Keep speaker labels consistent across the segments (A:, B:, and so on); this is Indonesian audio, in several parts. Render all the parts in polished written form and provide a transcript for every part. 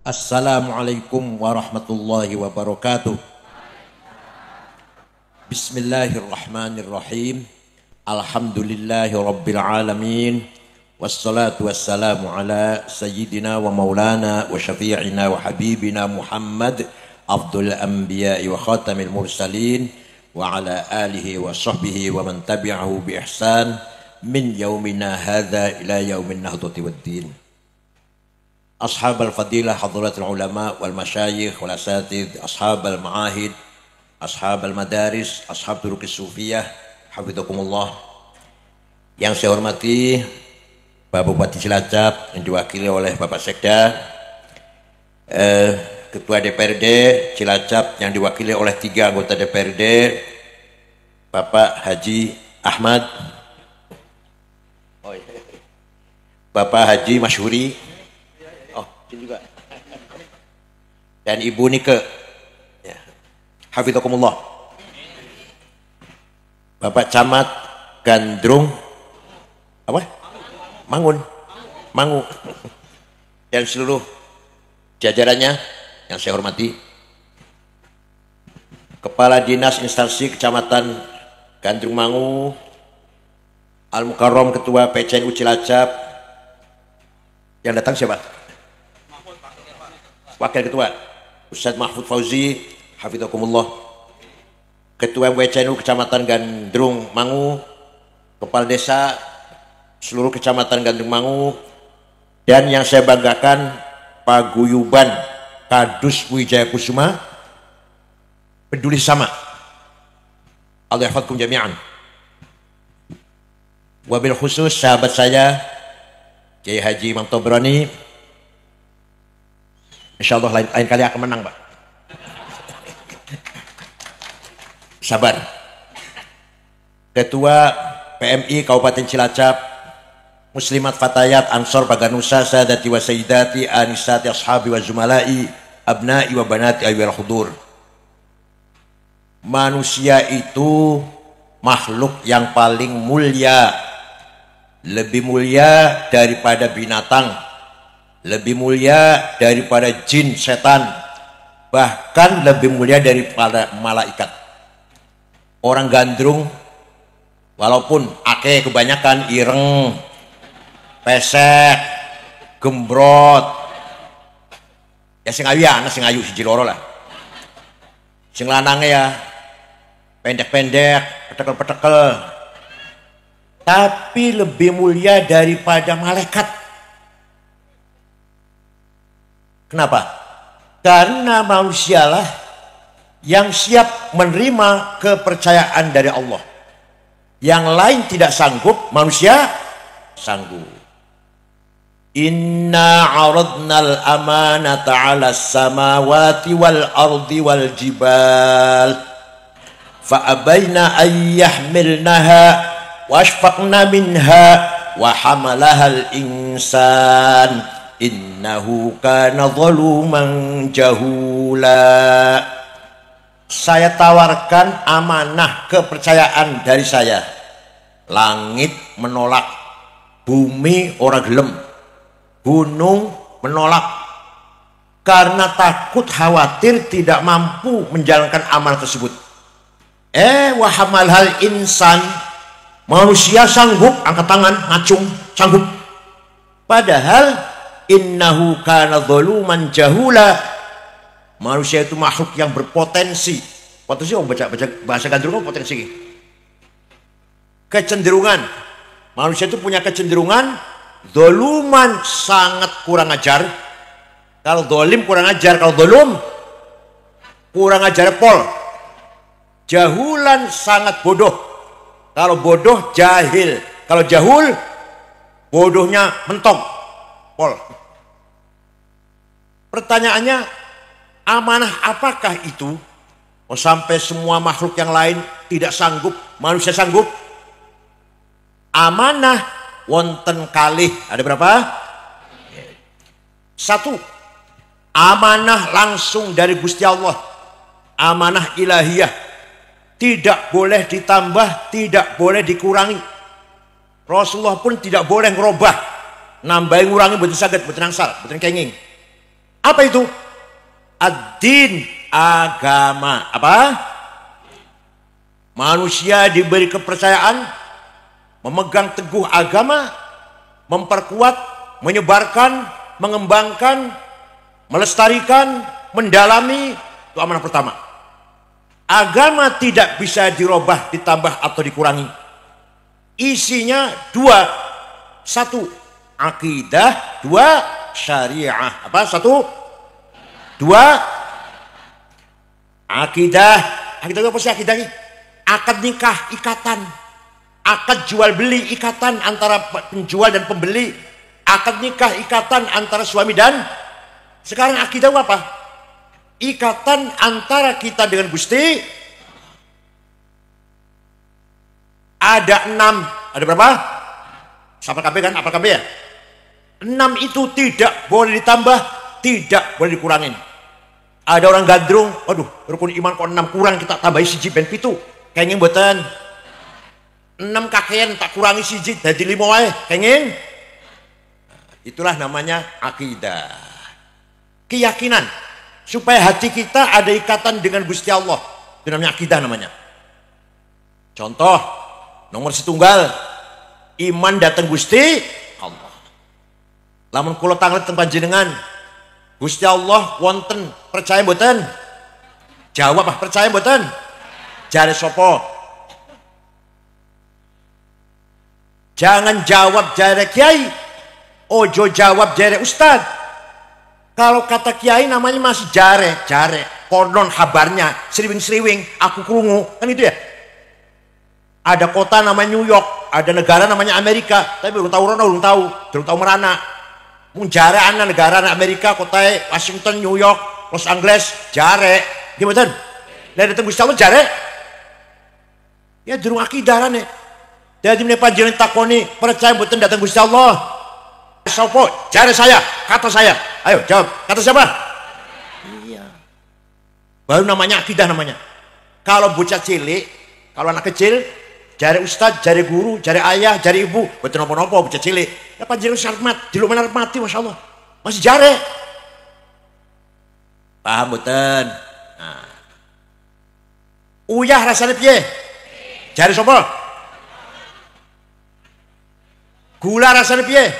A: Assalamualaikum warahmatullahi wabarakatuh. Bismillahirrahmanirrahim. Alhamdulillahi rabbil alamin. Wassalatu wassalamu ala sayyidina wa maulana wa syafi'ina wa habibina Muhammad afdhul anbiya'i wa khatamil mursalin wa ala alihi wa sahbihi wa man tabi'ahu bi ihsan min yaumina hadza ila yaumin nahdati waddin. أصحاب الفضيلة حضرات العلماء والمشايخ والأساتذة أصحاب المعاهد أصحاب المدارس أصحاب طرق الصوفية حفظكم الله. Yang saya hormati Pak Bupati Cilacap yang diwakili oleh Bapak Sekda, Ketua DPRD Cilacap yang diwakili oleh 3 anggota DPRD, Bapak Haji Ahmad, Bapak Haji Masyhuri, juga, dan Ibu Nike, ya. Hafizakumullah. Bapak Camat Gandrung apa? Mangu, dan seluruh jajarannya yang saya hormati. Kepala Dinas Instansi Kecamatan Gandrung Mangu, Al-Mukarram Ketua PCNU Cilacap. Yang datang siapa? Wakil Ketua Ustadz Mahfud Fauzi, hafizakumullah. Ketua MWCNU Kecamatan Gandrung Mangu, Kepala Desa seluruh Kecamatan Gandrung Mangu, dan yang saya banggakan Paguyuban Kadus Wijaya Kusuma Peduli Sama. Allah yahfadkum jami'an. Wabil khusus sahabat saya Kiai Haji Imam Tobroni. Insyaallah lain kali akan menang, Pak. Sabar. Ketua PMI Kabupaten Cilacap, Muslimat Fatayat Ansor Paganusa Sadati wa Sayyidati Anisati Ashabi wa Zumalai Abnai wa Banati Ayyul Khudur. Manusia itu makhluk yang paling mulia, lebih mulia daripada binatang, lebih mulia daripada jin setan, bahkan lebih mulia daripada malaikat. Orang gandrung walaupun akeh kebanyakan ireng, pesek, gembrot, ya sing ayu ya, sing ayu siji loro lah. Sing lanange ya pendek-pendek, petekel-petekel, tapi lebih mulia daripada malaikat. Kenapa? Karena manusialah yang siap menerima kepercayaan dari Allah. Yang lain tidak sanggup, manusia sanggup. Inna aradnal amanata 'alas samawati wal ardi wal jibal fa abaina an yahmilnaha wa ashfaqna minha wa hamalahal insan innahu kana zaluman jahula. Saya tawarkan amanah kepercayaan dari saya. Langit menolak, bumi orang gelem, gunung menolak karena takut khawatir tidak mampu menjalankan amanah tersebut. Wahamal hal insan, manusia sanggup angkat tangan ngacung, sanggup. Padahal innahu kana zaluman jahula, manusia itu makhluk yang berpotensi. Potensi baca bahasa gandrung potensi. Kecenderungan. Manusia itu punya kecenderungan zaluman, sangat kurang ajar. Kalau zalim kurang ajar, kalau zalum kurang ajar pol. Jahulan, sangat bodoh. Kalau bodoh jahil, kalau jahul bodohnya mentok. Pol. Pertanyaannya, amanah apakah itu? Oh, sampai semua makhluk yang lain tidak sanggup, manusia sanggup. Amanah wonten kalih ada berapa? 1. Amanah langsung dari Gusti Allah, amanah ilahiyah, tidak boleh ditambah, tidak boleh dikurangi. Rasulullah pun tidak boleh ngerubah, nambahin ngurangi, betul saged, betul nangsal, betul kenging. Apa itu? Ad-din, agama. Apa? Manusia diberi kepercayaan memegang teguh agama, memperkuat, menyebarkan, mengembangkan, melestarikan, mendalami. Itu amanah pertama. Agama tidak bisa dirubah, ditambah atau dikurangi. Isinya dua. Satu, akidah. Dua, syariah. Apa? Satu, dua, akidah. Akidah itu apa sih akidah ini? Akad nikah, ikatan. Akad jual beli, ikatan antara penjual dan pembeli. Akad nikah, ikatan antara suami dan. Sekarang akidah apa? Ikatan antara kita dengan Gusti. Ada 6. Ada berapa? Sama KB kan? Apa KB ya? 6 itu tidak boleh ditambah, tidak boleh dikurangin. Ada orang gandrung, waduh, rukun iman kok 6 kurang, kita tambahi siji ben 7. Kenging mboten. 6 kakean tak kurangi siji dadi 5 wae. Kenging. Itulah namanya akidah. Keyakinan supaya hati kita ada ikatan dengan Gusti Allah. Itu namanya akidah namanya. Contoh nomor setunggal, iman datang Gusti Allah. Lamun kula tanglet teng panjenengan, Gusti Allah wonten, percaya mboten? Jawab ah, percaya mboten? Jare sapa? Jangan jawab jare kiai, ojo jawab jare ustad. Kalau kata kiai namanya masih jare, konon kabarnya, sriwing-sriwing, aku krungu, kan itu ya. Ada kota namanya New York, ada negara namanya Amerika, tapi belum tahu merana. Mun jare ana negara Amerika, kota Washington, New York, Los Angeles, jare, gimana? Lah datang Gusti Allah jare. Ya durung akidah rane. Jadi meneh panjenengan takoni, percaya mboten datang Gusti Allah? Sopo? Jare saya, kata saya. Ayo jawab, kata siapa? Iya. Baru namanya akidah namanya. Kalau bocah cilik, kalau anak kecil, jare ustad, jare guru, jare ayah, jare ibu, mboten napa-napa bocah cilik. Ya panjenengan syarat diluk menar mati masyaallah. Masih jare. Paham mboten? Nah. Uyah rasane piye? Jare sapa? Gula rasane piye?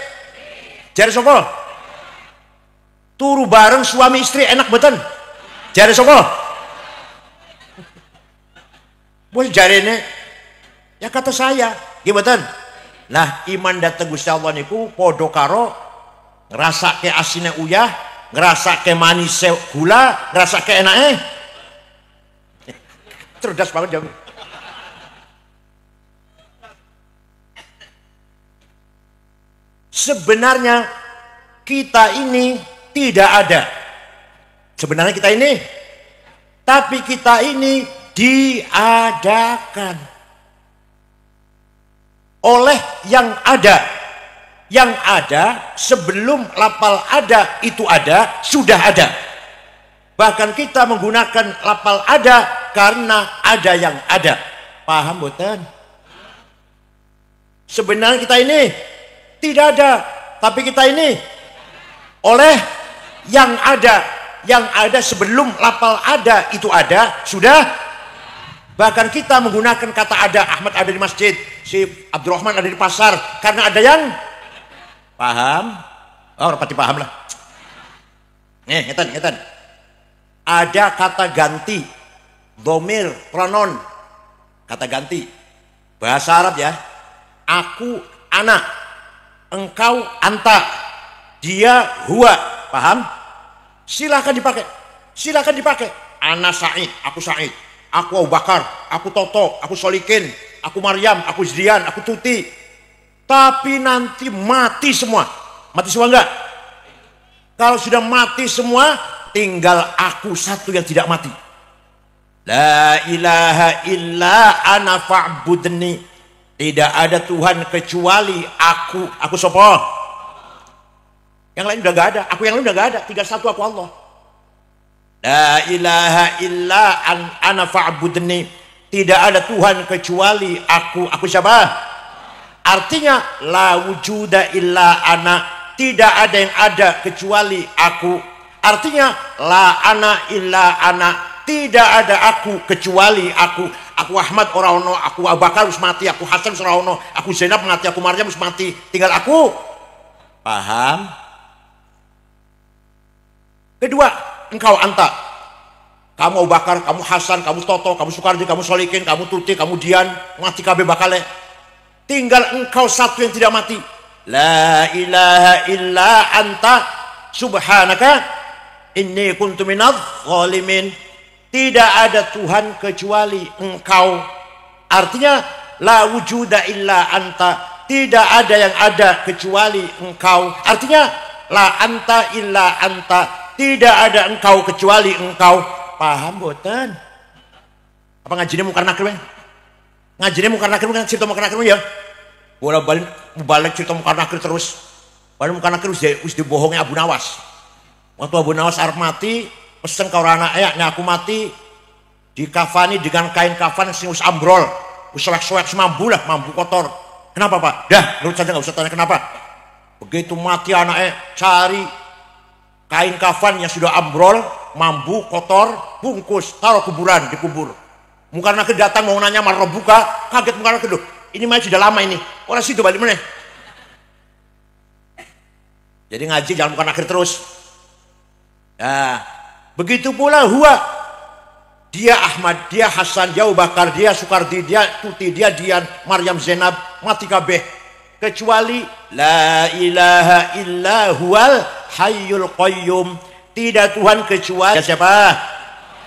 A: Jare sapa? Turu bareng suami istri enak mboten? Jare sapa? Wes jarene ya kata saya, gimana? Nah, iman datang Gusti Allah niku podo karo ngrasake asine uyah, ngrasake manise gula, ngrasake enake. Cerdas banget jawab. Sebenarnya kita ini tidak ada. Sebenarnya kita ini, tapi kita ini diadakan oleh yang ada. Yang ada sebelum lapal ada itu ada, sudah ada. Bahkan kita menggunakan lapal ada karena ada yang ada. Paham boten? Sebenarnya kita ini tidak ada, tapi kita ini oleh yang ada. Yang ada sebelum lapal ada itu ada, sudah. Bahkan kita menggunakan kata ada. Ahmad ada di masjid, si Abdurrahman ada di pasar, karena ada yang paham. Oh, rapati paham lah. Ngeten. Ada kata ganti, domir, pronon, kata ganti. Bahasa Arab ya. Aku, anak, engkau, anta, dia, huwa. Paham? Silakan dipakai. Ana Said, aku Said. Aku Abu Bakar, aku Toto, aku Solikin, aku Maryam, aku Zdian, aku Tuti. Tapi nanti mati semua. Mati semua enggak? Kalau sudah mati semua, tinggal aku satu yang tidak mati. La ilaha illa ana fa'budni. Tidak ada Tuhan kecuali aku. Aku sopo? Yang lain udah enggak ada. Aku yang lain udah enggak ada. Tinggal satu, aku Allah. La ilaha illa ana fa'budni. Tidak ada Tuhan kecuali aku. Aku siapa? Artinya la wujuda illa ana. Tidak ada yang ada kecuali aku. Artinya la ana illa ana, tidak ada aku kecuali aku. Aku Ahmad ora ono, aku Abu Bakar harus mati, aku Hasan ora ono, aku Zainab mati, aku Maryam harus mati, tinggal aku. Paham? Kedua, engkau anta. Kamu Abu Bakar, kamu Hasan, kamu Toto, kamu Sukardi, kamu Solikin, kamu Tuti, kamu Dian, mati kabeh bakale. Tinggal engkau satu yang tidak mati. La ilaha illa anta subhanaka inni kuntu minadh zalimin. Tidak ada Tuhan kecuali engkau. Artinya la wujuda illa anta, tidak ada yang ada kecuali engkau. Artinya la anta illa anta, tidak ada engkau kecuali engkau. Paham boten? Apa ngajine mungkar nakir? Ngajine mungkar nakir kan cerita mungkar nakir ya. Bola balik cerita mungkar nakir terus. Padahal mungkar nakir wis dibohongi Abu Nawas. Waktu Abu Nawas arep mati, pesen kau anak ayahnya aku mati dikafani dengan kain kafan sing wis ambrol, wis soek-soek semambu lah, mambu kotor. Kenapa Pak? Dah, menurut saja nggak usah tanya kenapa. Begitu mati anaknya cari kain kafan yang sudah ambrol, mambu kotor, bungkus, taruh kuburan, dikubur. Mungkin anak datang mau nanya marah buka, kaget mungkin anak ini mah sudah lama ini. Orang situ balik mana? Jadi ngaji jangan bukan akhir terus. Nah, begitu pula huwa, dia Ahmad, dia Hasan, dia Abu Bakar, dia Sukardi, dia Tuti, dia Dian, Maryam, Zainab, mati kabeh kecuali la ilaha illa huwal hayyul qayyum, tidak Tuhan kecuali siapa?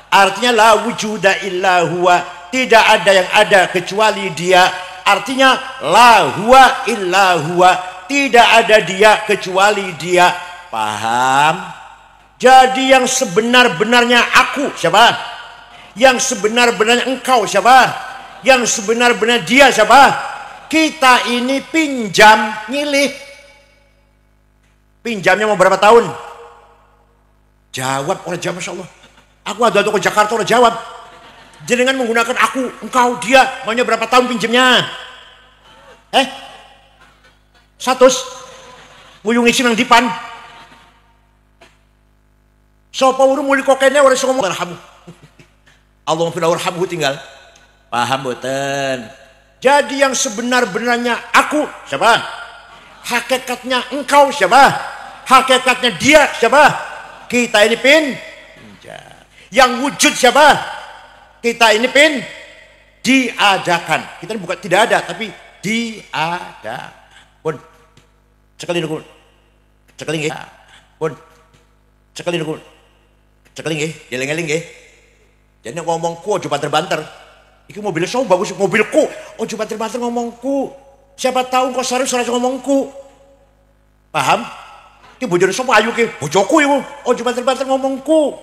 A: Artinya la wujuda illa huwa, tidak ada yang ada kecuali dia. Artinya la huwa illa huwa, tidak ada dia kecuali dia. Paham? Jadi yang sebenar-benarnya aku siapa? Yang sebenar-benarnya engkau siapa? Yang sebenar-benarnya dia siapa? Kita ini pinjam, nyilih. Pinjamnya mau berapa tahun? Jawab orang jawab, Masya Allah. Aku ada ke Jakarta orang jawab. Jangan menggunakan aku, engkau, dia. Maunya berapa tahun pinjamnya? 100. Muyung isi nang dipan. Sopo urung muli kokene ora iso ngomong arhamu. Allahumma fil arhamhu tinggal. Paham boten? Jadi yang sebenar-benarnya aku siapa? Hakikatnya engkau siapa? Hakikatnya dia siapa? Kita ini pinjam. Yang wujud siapa? Kita ini diadakan. Kita ini bukan tidak ada tapi diadakan. Pun sekali dulu. Sekali nggih. Pun sekali dulu. Sekali nggih, eling-eling nggih. Jadi ngomongku aja banter-banter. Iki mobil so bagus, mobilku. Aja banter-banter ngomongku. Siapa tahu kok serius ngomongku. Paham? Iki bojone sapa ayu ki? Bojoku iku. Aja banter-banter ngomongku.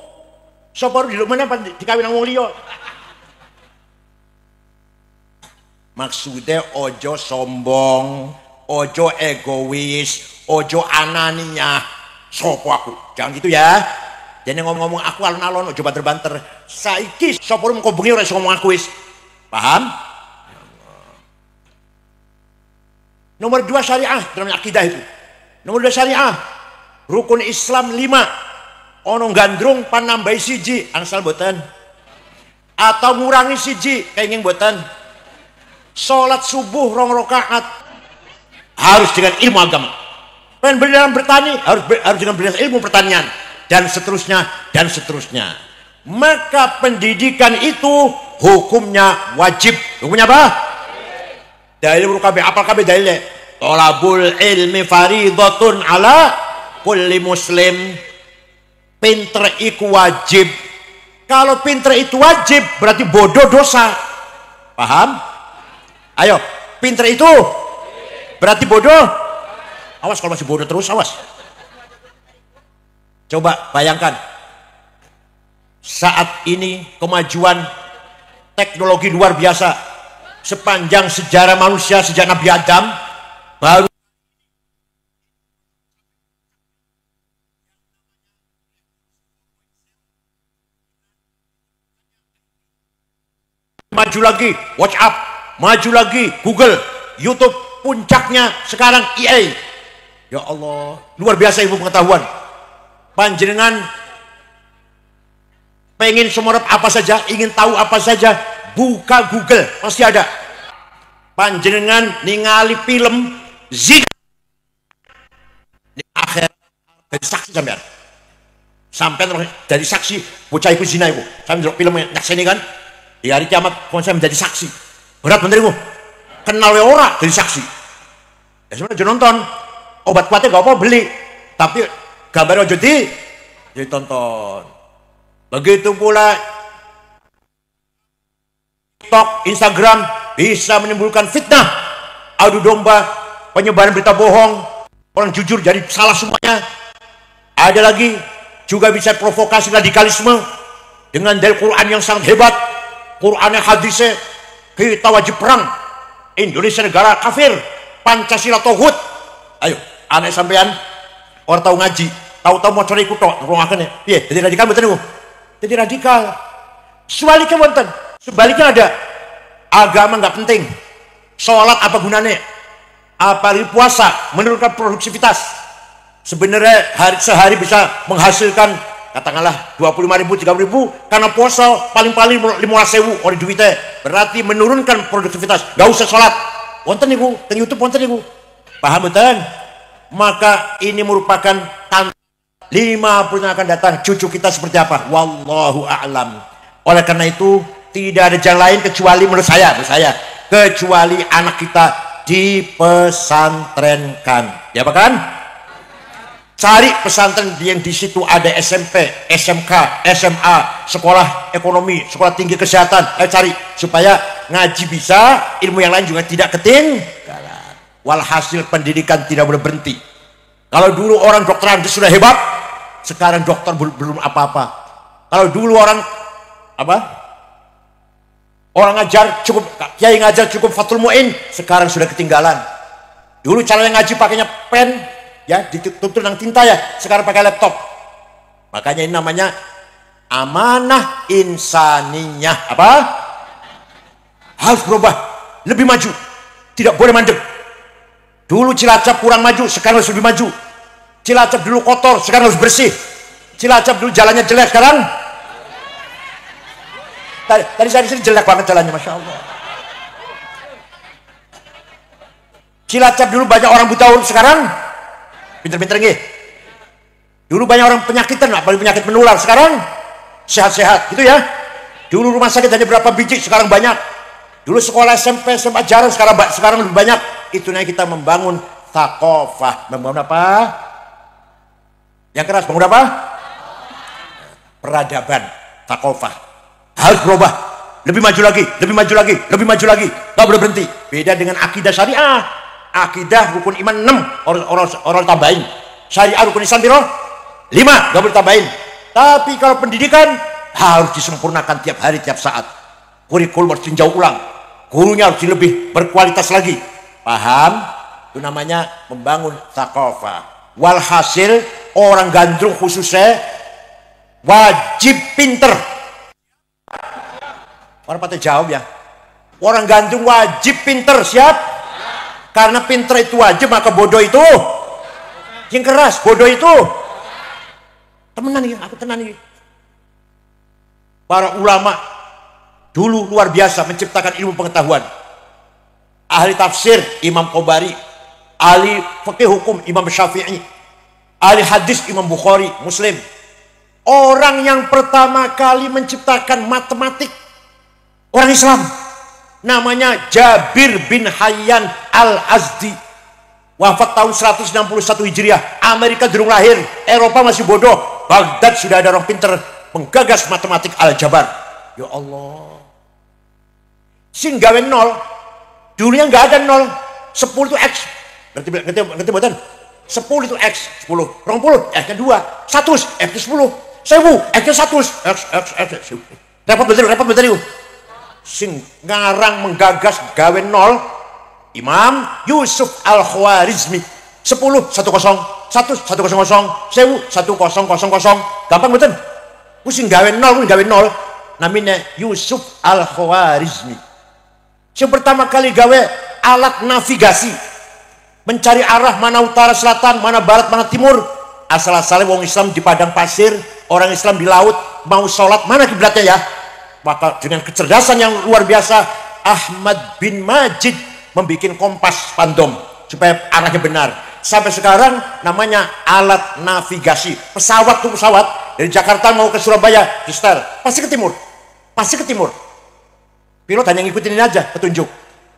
A: Sapa di mana dikawin wong liya. Maksudnya ojo sombong, ojo egois, ojo anania. Sopo aku? Jangan gitu ya. Jadi ngomong-ngomong aku alon-alon, ojo banter-banter. Saiki sopo mau bengi ora iso ngomong aku wis. Paham? Nomor 2 syariah dalam akidah itu. Nomor 2 syariah. Rukun Islam 5. Ono gandrung panambahi siji, angsal boten. Atau ngurangi siji, kenging boten. Salat subuh 2 rakaat harus dengan ilmu agama. Dalam bertani harus dengan ilmu pertanian dan seterusnya dan seterusnya. Maka pendidikan itu hukumnya wajib. Hukumnya apa? Dalil kabeh apal kabeh dalile. Thalabul ilmi fardhatun ala kulli muslim. Pinter iku wajib. Kalau pinter itu wajib berarti bodoh dosa. Paham? Ayo, pinter itu berarti bodoh. Awas kalau masih bodoh terus, awas. Coba bayangkan. Saat ini kemajuan teknologi luar biasa. Sepanjang sejarah manusia sejak Nabi Adam baru maju lagi WhatsApp, maju lagi Google, YouTube, puncaknya sekarang AI. Ya Allah, luar biasa ilmu pengetahuan. Panjenengan Pengen sumerep apa saja, ingin tahu apa saja, buka Google, pasti ada. Panjenengan ningali film zina di akhir jadi saksi sampean. Sampean jadi saksi bocah iku zina iku. Sampeyan ndelok film nyakseni kan? Di hari kiamat saya menjadi saksi. Berat menterimu. Kenal ora jadi saksi. Ya sebenarnya nonton. Obat kuatnya gak apa beli. Tapi gambar aja jadi tonton. Begitu pula TikTok, Instagram bisa menimbulkan fitnah, adu domba, penyebaran berita bohong, orang jujur jadi salah semuanya. Ada lagi juga bisa provokasi radikalisme dengan dalil Quran yang sangat hebat. Qurannya hadisnya kita wajib perang. Indonesia negara kafir, Pancasila tauhid. Ayo, anak sampean orang tahu ngaji, tahu-tahu mau cari ikut tok, ruangannya. Iya, jadi radikal betul nih. Jadi radikal. Sebaliknya wonten, sebaliknya ada. Agama nggak penting. Sholat apa gunanya? Apalagi puasa menurunkan produktivitas. Sebenarnya sehari bisa menghasilkan katakanlah 25.000, 30.000 karena puasa paling-paling 15.000 orang duitnya. Berarti menurunkan produktivitas. Gak usah sholat. Wonten niku, teng YouTube wonten niku. Paham betul? Maka ini merupakan tanda 50 yang akan datang cucu kita seperti apa? Wallahu a'lam. Oleh karena itu tidak ada jalan lain kecuali menurut saya kecuali anak kita dipesantrenkan. Ya kan? Cari pesantren yang di situ ada SMP, SMK, SMA, sekolah ekonomi, sekolah tinggi kesehatan. Cari supaya ngaji bisa, ilmu yang lain juga tidak ketinggalan. Walhasil pendidikan tidak boleh berhenti. Kalau dulu orang dokteran sudah hebat, sekarang dokter belum apa-apa. Kalau dulu orang ngajar cukup, kiai ngajar cukup Fathul Mu'in, sekarang sudah ketinggalan. Dulu cara ngaji pakainya pen, ya ditutup dengan tinta ya, sekarang pakai laptop. Makanya ini namanya amanah insaniyah. Harus berubah, lebih maju, tidak boleh mandek. Dulu Cilacap kurang maju, sekarang harus lebih maju. Cilacap dulu kotor, sekarang harus bersih. Cilacap dulu jalannya jelek, sekarang tadi saya disini jelek banget jalannya, masya Allah. Cilacap dulu banyak orang buta huruf, sekarang pinter-pinter nggih. Dulu banyak orang penyakitan, apalagi penyakit menular, sekarang sehat-sehat gitu ya. Dulu rumah sakit hanya berapa biji, sekarang banyak. Dulu sekolah SMP, SMA jarang, sekarang lebih banyak. Itunya kita membangun thaqafah. Membangun apa? Yang keras, bangun apa? Peradaban, thaqafah. Harus berubah, lebih maju lagi, lebih maju lagi, lebih maju lagi. Gak boleh berhenti. Beda dengan akidah syariah. Akidah rukun iman 6 orang tambahin. Syariah rukun Islam biro 5, gak boleh tambahin. Tapi kalau pendidikan harus disempurnakan tiap hari, tiap saat. Kurikulum harus ditinjau ulang. Gurunya harus lebih berkualitas lagi. Paham? Itu namanya membangun thaqafah. Walhasil orang gandrung khususnya wajib pinter. Orang patah jawab ya. Orang gandrung wajib pinter, siap? Karena pinter itu wajib, maka bodoh itu yang keras. Bodoh itu temenan ya, aku tenan ya. Para ulama dulu luar biasa menciptakan ilmu pengetahuan. Ahli tafsir Imam Qobari, ahli fikih hukum Imam Syafi'i, ahli hadis Imam Bukhari, Muslim. Orang yang pertama kali menciptakan matematik orang Islam, namanya Jabir bin Hayyan Al-Azdi. Wafat tahun 161 Hijriah. Amerika belum lahir, Eropa masih bodoh. Baghdad sudah ada orang pinter menggagas matematik aljabar. Ya Allah. Sing gawe nol, dulunya nggak ada nol. 10 itu X. Ngerti buatan? 10 itu X, 10. 20, X-nya 2. 100, X-nya 10. 1000, X-nya 100. Repot betul itu. Sing ngarang menggagas gawe nol Imam Yusuf Al-Khwarizmi. 10 10 100 100 1000 1000. Gampang betul. Sing gawe nol namanya Yusuf Al-Khwarizmi. Yang pertama kali gawe alat navigasi, mencari arah mana utara selatan, mana barat, mana timur. Asal-asalnya wong Islam di padang pasir orang Islam di laut mau sholat mana kiblatnya ya? Maka dengan kecerdasan yang luar biasa, Ahmad bin Majid membuat kompas pandom supaya arahnya benar. Sampai sekarang namanya alat navigasi. Pesawat tuh pesawat dari Jakarta mau ke Surabaya, disetel pasti ke timur, pasti ke timur. Pilot hanya ngikutin ini aja petunjuk.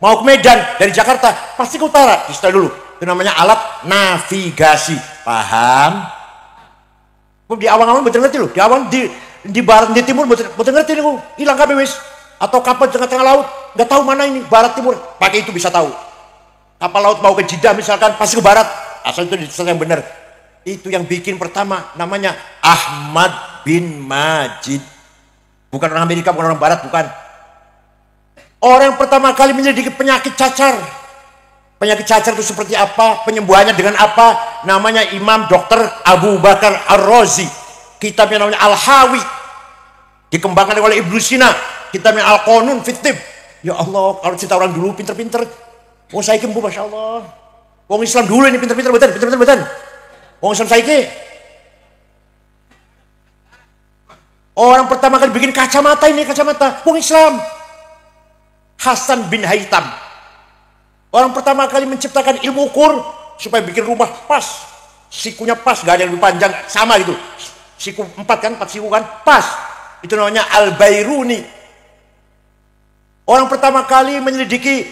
A: Mau ke Medan dari Jakarta pasti ke utara, disetel dulu. Itu namanya alat navigasi. Paham? Di awang-awang betul ngerti loh. Di awang di barat di timur betul ngerti nih, hilang kabeh wis. Atau kapal tengah-tengah laut nggak tahu mana ini barat timur, pakai itu bisa tahu. Kapal laut mau ke Jeddah misalkan pasti ke barat, asal itu di yang benar. Itu yang bikin pertama namanya Ahmad bin Majid. Bukan orang Amerika, bukan orang barat, bukan. Orang yang pertama kali menyelidiki penyakit cacar. Penyakit cacar itu seperti apa, penyembuhannya dengan apa, namanya Imam Dr. Abu Bakar Ar-Razi. Kitabnya namanya Al-Hawi, dikembangkan oleh Ibnu Sina. Kitabnya Al-Qanun fit Tibb. Ya Allah, kalau cerita orang dulu pinter-pinter. Wong saiki mbu Masya Allah. Wong Islam dulu ini pinter-pinter betul. Wong Islam saiki. Orang pertama kali bikin kacamata ini, kacamata wong Islam. Hasan bin Haytham. Orang pertama kali menciptakan ilmu ukur supaya bikin rumah pas, sikunya pas, gak ada yang lebih panjang, sama gitu. Siku 4 kan, 4 siku kan, pas. Itu namanya Al-Bairuni. Orang pertama kali menyelidiki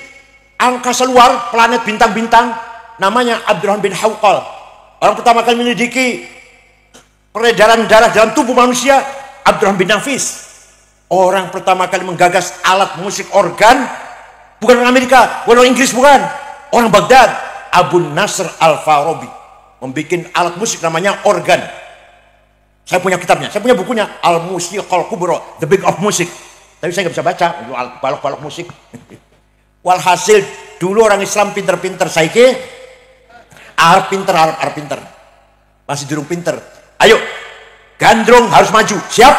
A: angkasa luar, planet bintang-bintang, namanya Abdurrahman bin Hawqal. Orang pertama kali menyelidiki peredaran darah dalam tubuh manusia, Abdurrahman bin Nafis. Orang pertama kali menggagas alat musik organ, bukan orang Amerika, bukan orang Inggris, bukan. Orang Baghdad, Abu Nasr Al-Farabi. Membuat alat musik namanya organ. Saya punya kitabnya, saya punya bukunya, Al-Musiqal Kubra, The Book of Music. Tapi saya nggak bisa baca, balok-balok musik. Walhasil, dulu orang Islam pinter-pinter, saiki Arab pinter. Masih durung pinter. Ayo, gandrung harus maju, siap?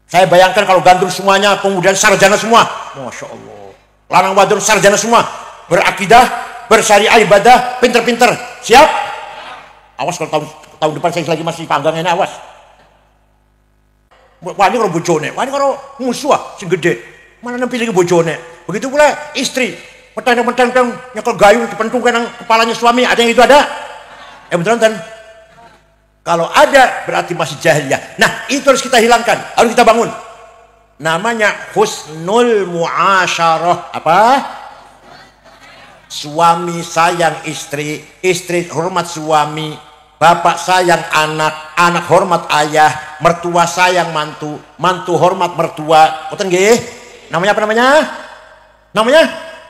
A: Saya bayangkan kalau gandrung semuanya, kemudian sarjana semua, Masya Allah. Lanang wadon sarjana semua, berakidah, bersyariah ibadah, pinter-pinter, siap? Awas kalau tahun depan saya lagi masih panggang ini, awas. Wah ini kalau bojone, wah ini kalau musuh sing gede, mana nampi lagi bojone. Begitu pula istri, petang-petang nyekel gayung dipentung ke kepalanya suami, ada yang itu ada? Beneran. Kalau ada berarti masih jahiliyah. Nah itu harus kita hilangkan, harus kita bangun. Namanya husnul muasyarah. Apa? Suami sayang istri, istri hormat suami, bapak sayang anak, anak hormat ayah, mertua sayang mantu, mantu hormat mertua. Boten nggih? Namanya apa namanya? Namanya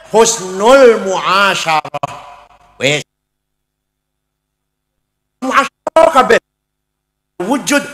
A: husnul muasyarah. Wes. Muasyarah kabeh. Wujud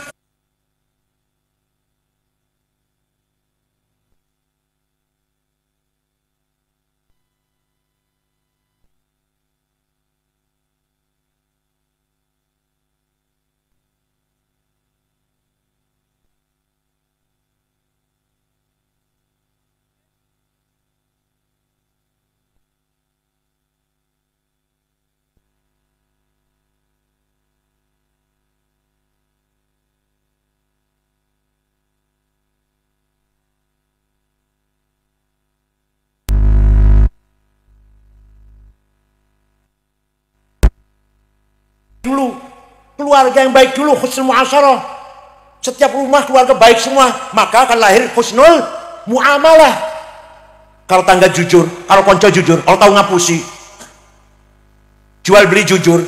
A: dulu, keluarga yang baik dulu, husnul muasyarah. Setiap rumah keluarga baik semua, maka akan lahir husnul muamalah. Kalau tangga jujur, kalau konco jujur, kalau tahu ngapusi, jual beli jujur,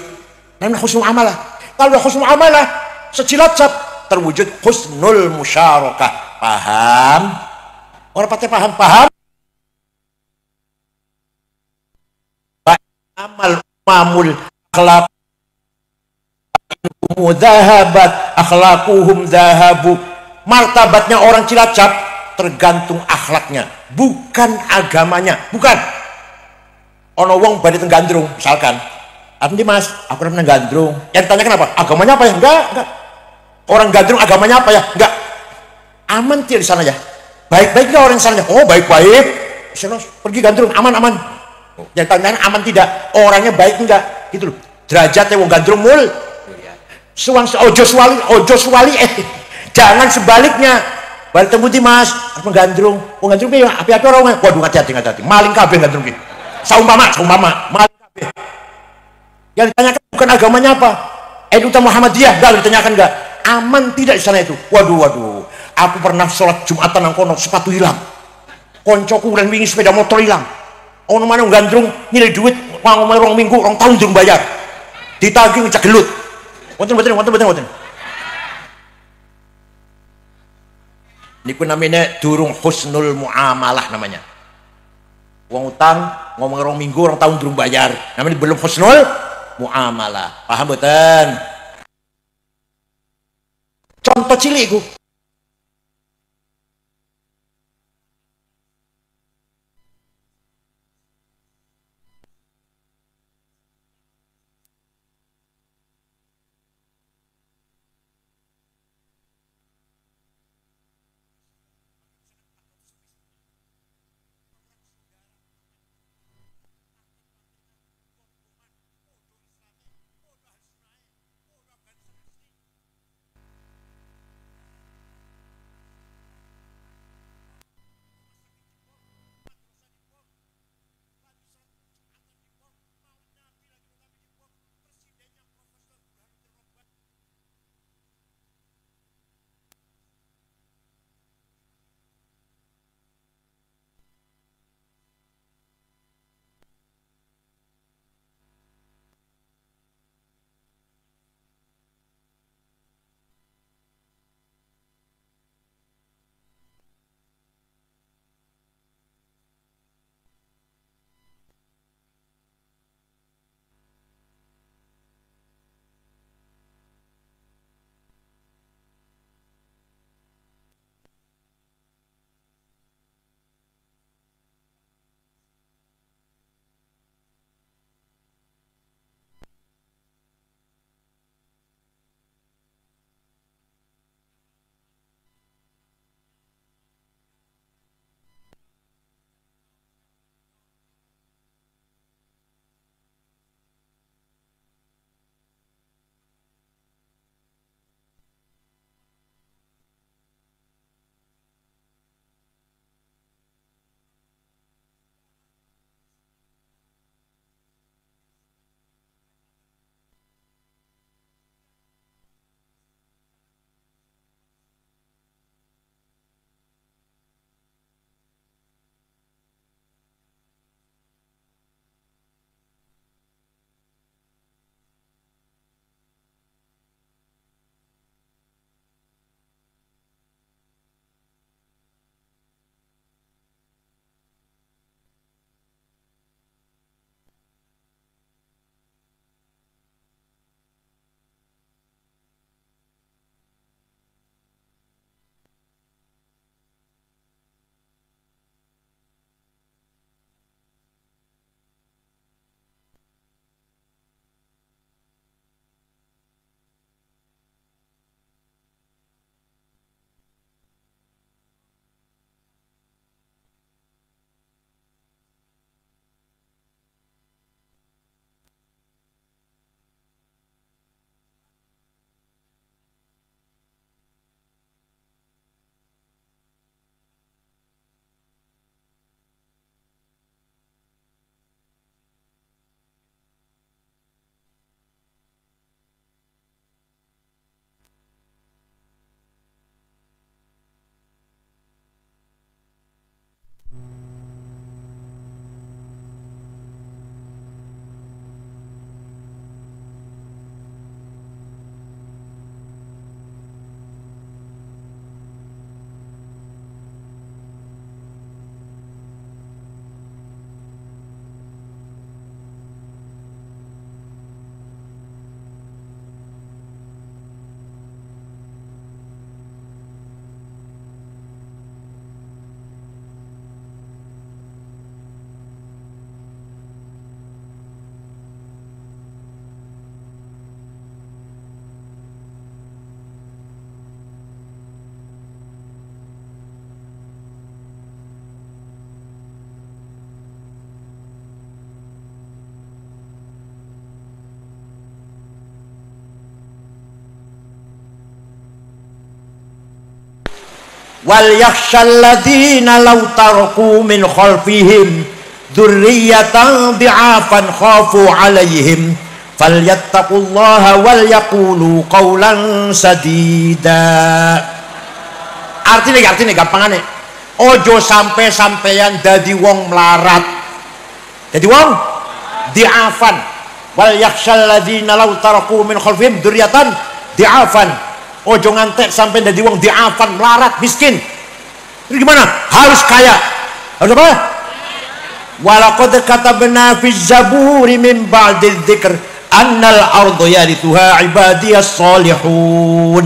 A: namanya husnul muamalah. Kalau husnul muamalah secilacap terwujud husnul musyarakah. Paham? Orang patah paham? Amal mamul akhlak zahabat akhlaquhum zahabu. Martabatnya orang Cilacap tergantung akhlaknya, bukan agamanya. Bukan ono wong badhe teng Gandrung misalkan, "Andi Mas, aku pernah Gandrung." Yang ditanya kenapa? Agamanya apa ya? Enggak. Orang Gandrung agamanya apa ya? Enggak. Aman dia di sana ya. Baik-baik enggak orang di sana? Oh, baik-baik. Pergi Gandrung aman-aman. Yang tanya aman tidak? Orangnya baik enggak? Gitu loh. Derajatnya wong Gandrung mul. Suwang ojo suwali jangan sebaliknya. Balik temu di Mas, apa gandrung? Oh gandrung piye? Api-api ora. Waduh hati-hati. Maling kabeh gandrung iki. Saumpama maling kabeh. Yang ditanyakan bukan agamanya apa? NU Muhammadiyah, enggak ditanyakan enggak. Aman tidak di sana itu. Waduh. Aku pernah sholat Jumatan nang kono, sepatu hilang. Koncoku dan wingi sepeda motor hilang. Ono mana gandrung nyilih duit rong minggu, rong tahun durung bayar. Ditagih ngecek gelut. Wonten. Niku namanya durung husnul muamalah namanya. Uang utang ngomong rong minggu, rong tahun durung bayar. Namanya belum husnul muamalah. Paham betul? Contoh cilik ku. wal yakhshal ladzina law taraku min khalfihim dzurriyyatan dhi'afan khafu 'alaihim falyattaqullaha wal yaqulu qawlan sadida. Artinya gampangane, ojo sampeyan dadi wong melarat, dadi wong di'afan. Wal yakhshal ladzina law taraku min khalfihim dzurriyyatan di'afan. Ojo ngantek sampai dadi wong di'afan, melarat, miskin. Itu gimana? Harus kaya. Harus apa? Walaqad katabna fi zaburi min ba'di dzikr annal ardu yarithuha ibadiyas salihun.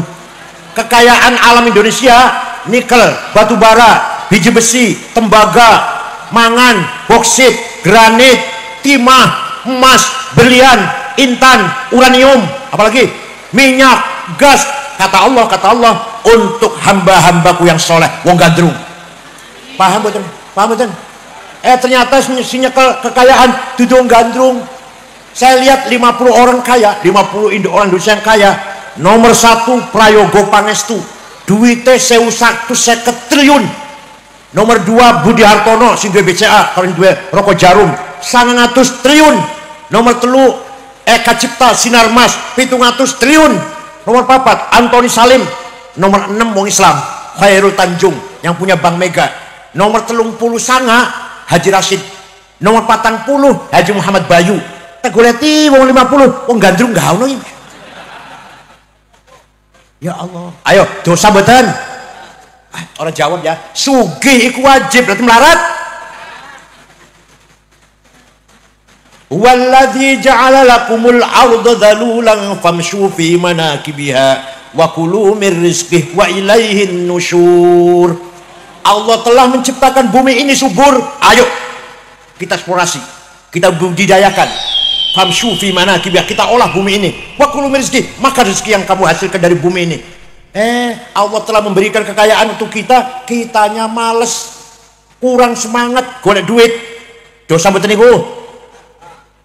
A: Kekayaan alam Indonesia, nikel, batu bara, biji besi, tembaga, mangan, boksit, granit, timah, emas, berlian, intan, uranium, apalagi minyak, gas. Kata Allah untuk hamba-hambaku yang soleh, wong gandrung. Paham betul? Ternyata nyekel kekayaan dudung gandrung. Saya lihat 50 orang kaya, 50 orang Indonesia yang kaya. Nomor 1 Prayogo Pangestu, duitnya 150 triliun. Nomor 2 Budi Hartono, sing duwe BCA, kalau duwe rokok jarum, 900 triliun. Nomor 3 Eka Cipta Sinarmas, 700 triliun. Nomor 4 Antoni Salim. Nomor 6 wong Islam Khairul Tanjung yang punya Bank Mega. Nomor 39 Haji Rashid. Nomor 40 Haji Muhammad Bayu. Tegoleti wong 50 wong gandrung gak ono. Ya Allah, ayo dosa mboten? Orang jawab ya, sugih iku wajib, berarti melarat. Walladzi ja'ala lakumul arda dhalulan famshu fi manakibiha wa kulu min rizqihi wa ilaihin nusyur. Allah telah menciptakan bumi ini subur. Ayo kita eksplorasi, kita budidayakan. Famshu fi manakibiha, kita olah bumi ini. Wa kulu min rizqihi, maka rezeki yang kamu hasilkan dari bumi ini. Allah telah memberikan kekayaan untuk kita, kitanya males, kurang semangat, golek duit. Dosa mboten niku?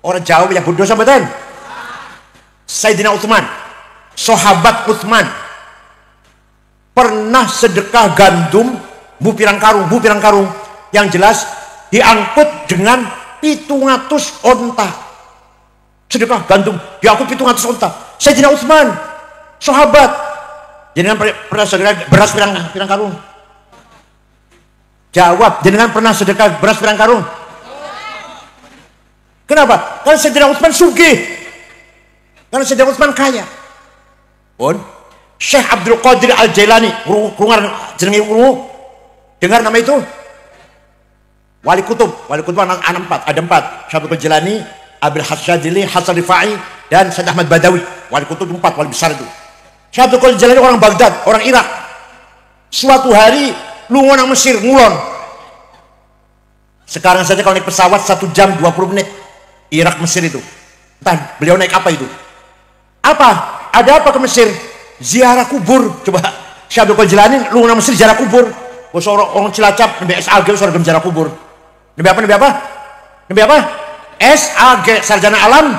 A: Orang jawab ya berdosa betul. Sayyidina Utsman, sahabat Utsman, pernah sedekah gandum bu pirang karung, yang jelas diangkut dengan 700 onta. Sedekah gandum diangkut 700 onta. Sayyidina Utsman, sahabat, jenengan pernah sedekah beras pirang karung? Jawab, jenengan pernah sedekah beras pirang karung? Kenapa? Karena Sayyidina Utsman sugih. Karena Sayyidina Utsman kaya. Pun Syekh Abdul Qadir Al-Jailani, jenenge dengar nama itu? Wali Kutub anak 4, ada 4. Syekh Abdul Qadir Jailani, Abil Hasyadili, Hasan Rifai, dan Sayyid Ahmad Badawi. Wali Kutub 4, wali besar itu. Syekh Abdul Qadir Jailani orang Baghdad, orang Irak. Suatu hari lunga nang Mesir ngulon. Sekarang saja kalau naik pesawat 1 jam 20 menit. Irak Mesir itu. Entah beliau naik apa itu. Apa? Ada apa ke Mesir? Ziarah kubur. Coba Syekh Abdul Qadir Jailani lu nang Mesir ziarah kubur. Orang Cilacap nembe SAG sorga ziarah kubur. Nembe apa? SAG, sarjana alam.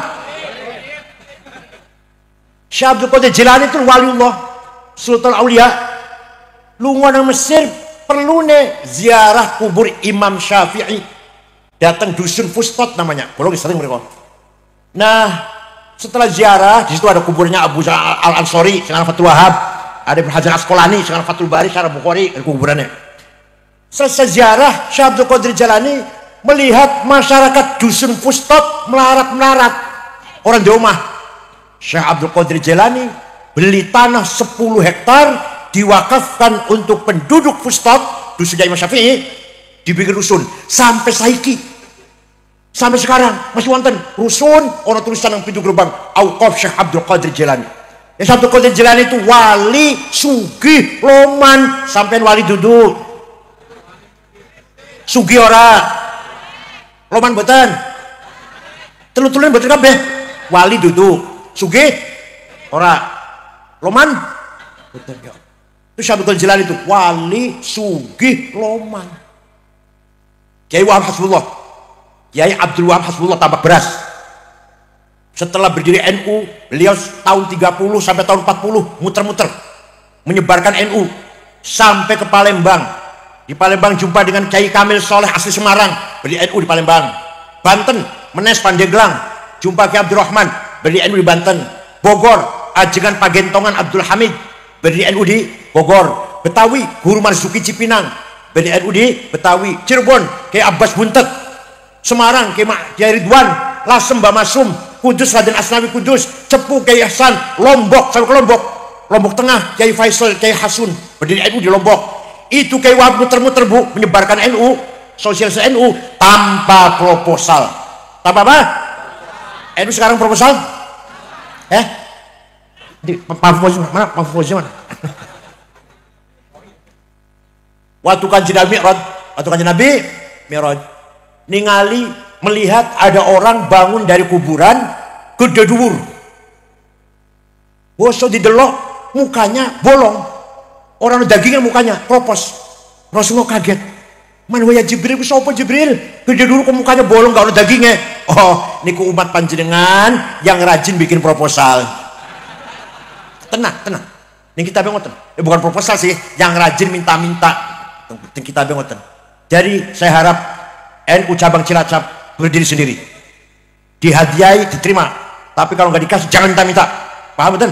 A: Syekh Abdul Qadir Jailani itu waliullah, Sultan Aulia. Lu nang Mesir perlu ziarah kubur Imam Syafi'i. Datang dusun Fustot namanya, kalau sering mereka. Nah, setelah ziarah, di situ ada kuburnya Abu Al Ansori, sekarang Fathul Wahab, ada Ibnu Hajar Asqalani, sekarang Fathul Bari, sekarang Bukhari, ada kuburannya. Selesai ziarah, Syekh Abdul Qadir Jailani melihat masyarakat dusun Fustot melarat-melarat. Orang di rumah, Syekh Abdul Qadir Jailani beli tanah 10 hektar, diwakafkan untuk penduduk Fustot, dusunnya Imam Syafi'i. Dibikin rusun sampai saiki, sampai sekarang masih wonten rusun orang tulisan yang pintu gerbang Auqaf Syekh Abdul Qadir Jailani. Syekh Abdul Qadir Jailani itu wali sugih loman, sampean wali duduk sugih ora loman mboten, telu-telunya mboten kabeh wali duduk sugih ora loman mboten. Itu Syekh Abdul Qadir Jailani itu wali sugih loman. Kiai Wahab Hasbullah, Kiai Abdul Wahab Hasbullah tambak beras. Setelah berdiri NU, beliau tahun 30 sampai tahun 40 muter-muter menyebarkan NU. sampai ke Palembang. Di Palembang jumpa dengan Kiai Kamil Soleh asli Semarang, berdiri NU di Palembang. Banten, Menes Pandeglang, jumpa Kiai Abdurrahman, berdiri NU di Banten. Bogor, Ajengan Pagentongan Abdul Hamid, berdiri NU di Bogor. Betawi, Guru Marzuki Cipinang, berdiri NU di Betawi. Cirebon, Kiai Abbas Buntet. Semarang, Kiai Ridwan. Lasem, Mbak Masum. Kudus, Raden Asnawi Kudus. Cepu, Kiai Hasan. Lombok, sampai ke Lombok. Lombok Tengah, Kiai Faisal, Kiai Hasun, berdiri NU di Lombok. Itu Kiai Wahab muter-muter Bu, menyebarkan NU, sosialisasi NU tanpa proposal. Tanpa apa? NU sekarang proposal? Pak Fauzi mana? Pak Fauzi mana? Waktu kanjeng Nabi Mi'raj, ningali melihat ada orang bangun dari kuburan gede dhuwur. Bosok didelok mukanya bolong. Orang dagingnya mukanya kropos. Rasulullah kaget. Man waya Jibril ku sapa Jibril? Gede dulu kok mukanya bolong gak ada dagingnya. Oh, niku umat panjenengan yang rajin bikin proposal. Tenang. Ning kita ngoten. Bukan proposal sih, yang rajin minta-minta. Ning kita ngoten. Jadi saya harap NU cabang Cilacap berdiri sendiri. Dihadiahi, diterima. Tapi kalau nggak dikasih jangan minta-minta. Paham betul?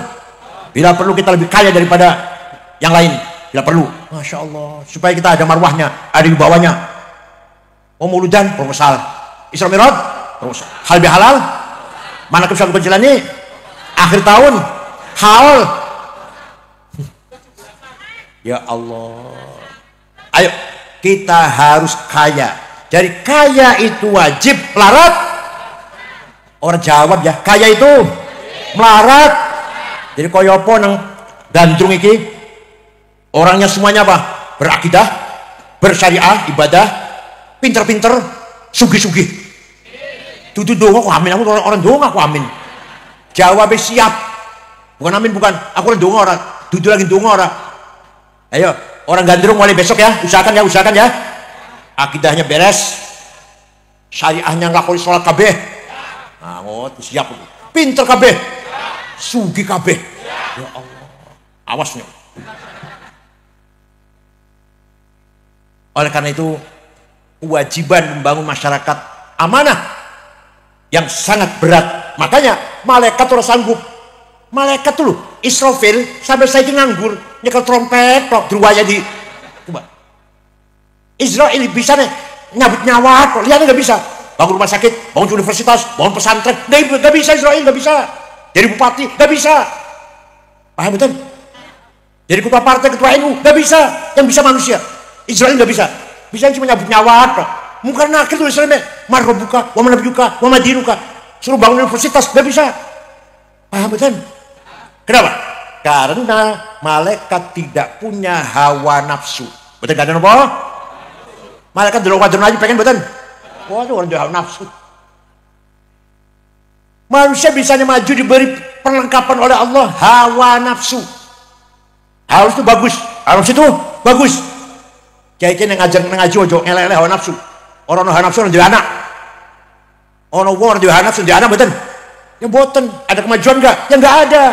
A: Bila perlu kita lebih kaya daripada yang lain, bila perlu. Masya Allah, supaya kita ada marwahnya, ada di bawahnya. Mauludan proposal, Isra Mi'raj proposal, hal bihalal, manakib syarul Jilani, akhir tahun haul. Ya Allah, ayo kita harus kaya. Jadi kaya itu wajib, melarat. Orang jawab ya, kaya itu melarat. Jadi koyopo nang gandrung iki, orangnya semuanya apa? Berakidah, bersyariah, ibadah, pinter-pinter, sugih-sugih. Tutu doang aku amin, aku orang doang aku amin. Jawabnya siap. Bukan amin, bukan. Aku orang doang orang. Tutu lagi doang orang. Ayo, orang gandrung mulai besok ya, usahakan ya. Akidahnya beres, syariahnya nglakoni sholat kabeh. Nah, siap. Pinter kabeh, sugih kabeh. Ya Allah, awasnya. Oleh karena itu kewajiban membangun masyarakat amanah yang sangat berat. Makanya malaikat orang sanggup. Malaikat dulu Israfil sampai saya nganggur nyekel trompet kok druwaya di coba. Israel bisa nih nyabut nyawa kok, lihatnya nggak bisa. Bangun rumah sakit, bangun universitas, bangun pesantren, nggak bisa. Israel nggak bisa. Jadi bupati nggak bisa. Paham betul? Jadi ketua partai, ketua NU nggak bisa. Yang bisa manusia. Israel nggak bisa. Bisa cuma nyabut nyawa kok. Mungkin akhir tuh Israel marrobuka, wa manabiyuka, wa madinuka. Suruh bangun universitas nggak bisa. Paham betul? Kenapa? Karena malaikat tidak punya hawa nafsu. Betul gak ada apa? Malaikat dulu wajar aja pengen betul. Waduh orang hawa nafsu. Manusia bisanya maju diberi perlengkapan oleh Allah hawa nafsu. Harus itu bagus, harus itu bagus. Kayak yang ngaji ojo elek-elek hawa nafsu. Orang hawa nafsu orang jadi anak. Orang di hawa nafsu jadi anak betul. Yang boten ada kemajuan enggak? Yang enggak ada.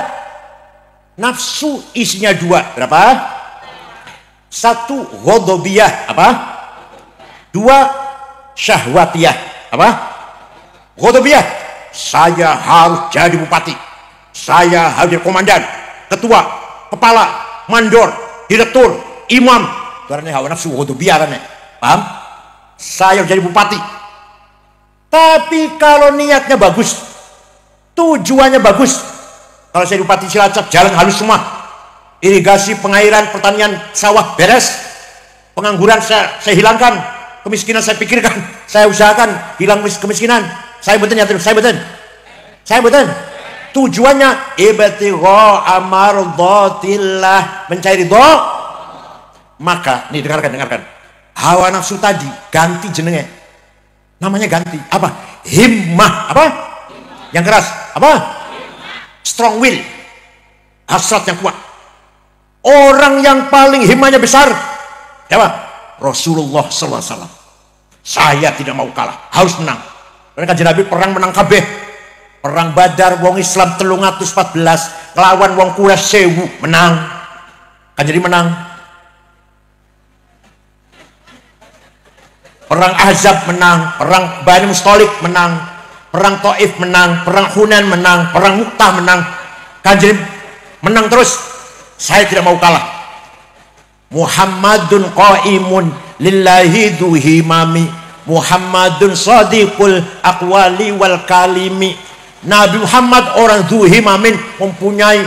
A: Nafsu isinya dua. Berapa? Satu ghadabiyah, apa? Dua syahwatiyah, apa? Ghadabiyah, saya harus jadi bupati. Saya harus jadi komandan, ketua, kepala, mandor, direktur, imam. Karena hawa nafsu ghadabiyah kan, paham? Saya harus jadi bupati. Tapi kalau niatnya bagus, tujuannya bagus, kalau saya bupati Cilacap jalan halus semua, irigasi, pengairan, pertanian, sawah beres, pengangguran saya hilangkan, kemiskinan saya pikirkan, saya usahakan hilang kemiskinan, saya betul, tujuannya ibtigha amardhatillah, mencari ridho. Maka nih dengarkan, hawa nafsu tadi ganti jenenge, namanya ganti apa? Himmah, apa? Yang keras, apa? Strong will, hasrat yang kuat. Orang yang paling himmahnya besar siapa? Rasulullah SAW. Saya tidak mau kalah, harus menang. Karena kanjeng Nabi perang menang kabeh. Perang Badar wong Islam 314 lawan wong Quraisy 1000 menang. Kanjeng Nabi menang. Perang Ahzab menang, perang Bani Mustalik menang, perang Taif menang, perang Hunain menang, perang Mu'tah menang. Kanjeng menang terus. Saya tidak mau kalah. Muhammadun qaimun lillahi duhimami, Muhammadun sadiqul aqwali wal kalimi. Nabi Muhammad orang duhimamin, mempunyai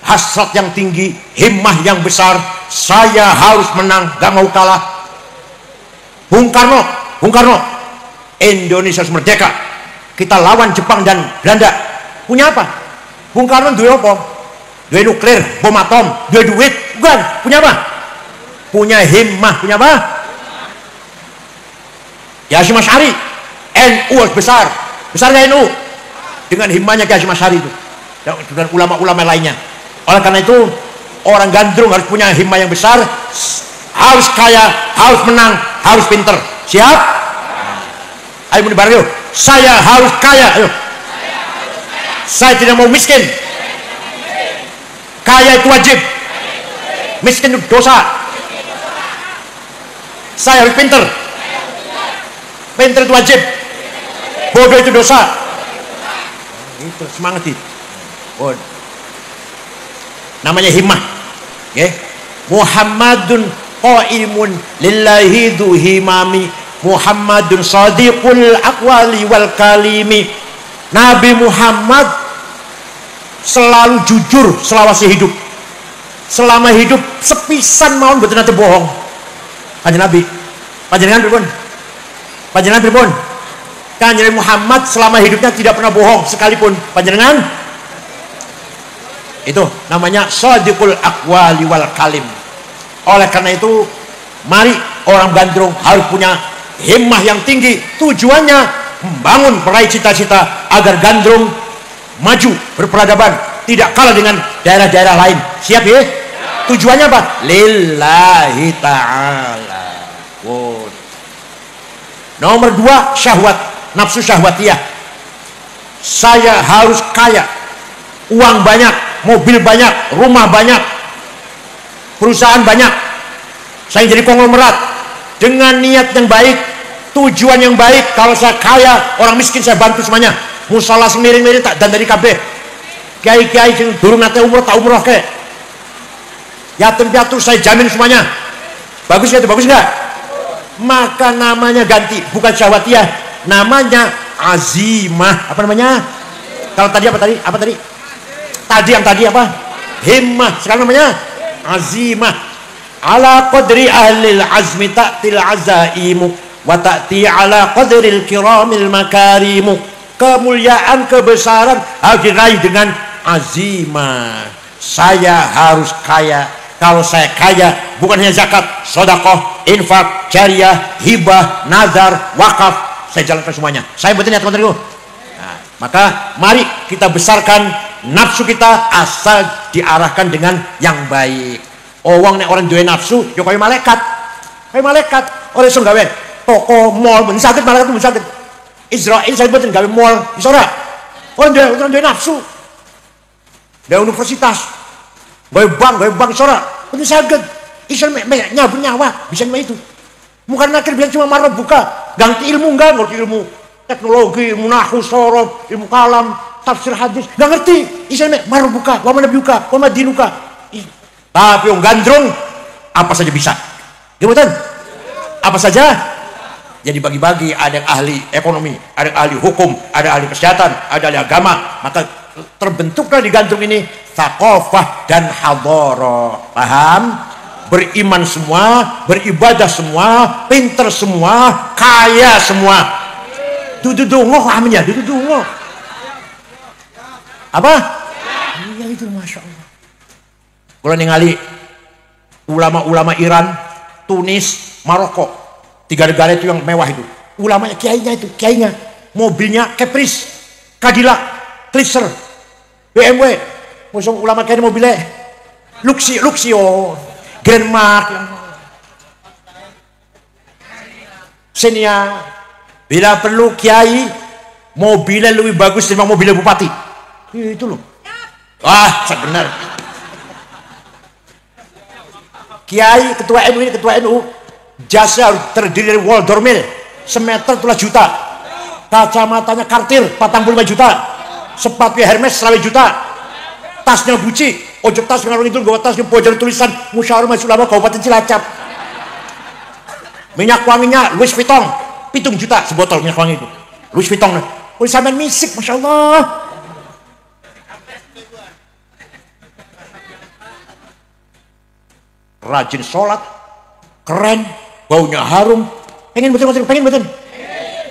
A: hasrat yang tinggi, himmah yang besar. Saya harus menang, gak mau kalah. Bung Karno, Indonesia harus merdeka, kita lawan Jepang dan Belanda. Punya apa? Bung Karno duwe apa? Duwe nuklir, bom atom, duwe duit, bukan? Punya apa? Punya himmah. Punya apa? Ya Hasyim Asy'ari, NU besar besarnya NU dengan himmahnya Hasyim Asy'ari itu, dan ulama-ulama lainnya. Oleh karena itu orang gandrung harus punya himmah yang besar, harus kaya, harus menang, harus pinter. Siap? Ayo muni bareng yuk. Saya harus kaya. Ayo. Saya tidak mau miskin. Kaya itu wajib, miskin itu dosa. Saya harus pinter. Pinter itu wajib, bodoh itu dosa. Itu semangat itu. Namanya himmah. Okay. Muhammadun qaimun lillahi duhimami, Muhammadun sadiqul aqwali wal kalimi. Nabi Muhammad selalu jujur selawase hidup. Selama hidup sepisan mawon mboten nate bohong. Kanjeng Nabi, panjenengan pripun? Panjenengan pripun? Kanjeng Muhammad selama hidupnya tidak pernah bohong sekalipun. Panjenengan? Itu namanya shadiqul aqwali wal kalim. Oleh karena itu, mari orang gandrung harus punya himmah yang tinggi. Tujuannya membangun, meraih cita-cita agar gandrung maju berperadaban, tidak kalah dengan daerah-daerah lain. Siap ya? Tujuannya apa? Lillahi ta'ala. Nomor 2, syahwat, nafsu syahwatiyah. Saya harus kaya, uang banyak, mobil banyak, rumah banyak, perusahaan banyak. Saya jadi konglomerat dengan niat yang baik, tujuan yang baik. Kalau saya kaya, orang miskin saya bantu semuanya. Musola semiring-miring tak dan dari kabeh. Kiai-kiai sing durung nate umroh tak umroh ke. Yatim piatu saya jamin semuanya. Bagus ya itu, bagus enggak? Maka namanya ganti, bukan syahwatiyah, namanya azimah. Apa namanya? Kalau tadi apa tadi? Apa tadi? Tadi yang tadi apa? Himmah. Sekarang namanya azimah. Ala qadri ahlil azmi ta'til azaimu wa ta'ti ala qadril kiramil makarimu. Kemuliaan, kebesaran harus diraih dengan azimah. Saya harus kaya. Kalau saya kaya, bukan hanya zakat, sedekah, infak, jariah, hibah, nazar, wakaf, saya jalankan semuanya. Saya betul niat kontriku. Nah, maka mari kita besarkan nafsu kita asal diarahkan dengan yang baik. Wong nek orang duwe nafsu, yo kaya malaikat. Kaya malaikat. Ora iso gawe toko mall ben saged, malaikat ben saged. Israil saya mboten gawe mall, iso ora? Orang duwe nafsu. Gawe universitas. Gawe bank iso ora? Ben saged. Iso nyabun nyawa, bisa itu. Bukan akhir bilang cuma marah buka, ganti ilmu enggak, ngerti ilmu teknologi, ilmu nahwu, sorof, ilmu kalam, tafsir hadis, enggak ngerti. Iso marah buka, wa mana buka, wa madinuka. Tapi yang gandrung apa saja bisa. Gimana? Apa saja? Jadi bagi-bagi, ada yang ahli ekonomi, ada yang ahli hukum, ada ahli kesehatan, ada ahli agama. Maka terbentuklah di gandrung ini thaqafah dan hadharah. Paham? Beriman semua, beribadah semua, pinter semua, kaya semua. Dudu dongo amin ya, dudu dongo. Apa? Iya itu, masya Allah. Kalau ningali ulama-ulama Iran, Tunis, Maroko, 3 negara itu yang mewah itu. Ulamanya, kiainya, mobilnya Caprice, Cadillac, Chrysler, BMW. Musuh ulama kiai mobilnya Luxio, Grand Mark, Xenia. Bila perlu kiai mobilnya lebih bagus daripada mobilnya bupati. Itu loh. Wah, benar. Kiai ketua MUI, ketua NU Jasnya harus terdiri dari wall dormil semeter 12 juta, kacamatanya Cartier 45 juta, sepatunya Hermes 1 juta, tasnya Gucci, ojo tas ngarung itu gawa tas bojol tulisan Musyawarah Majelis Ulama Kabupaten Cilacap. Minyak wanginya Louis Vuitton 7 juta sebotol minyak wangi itu Louis Vuitton. Oh sampean misik, Masya Allah. Rajin sholat, keren, baunya harum, pengen betul.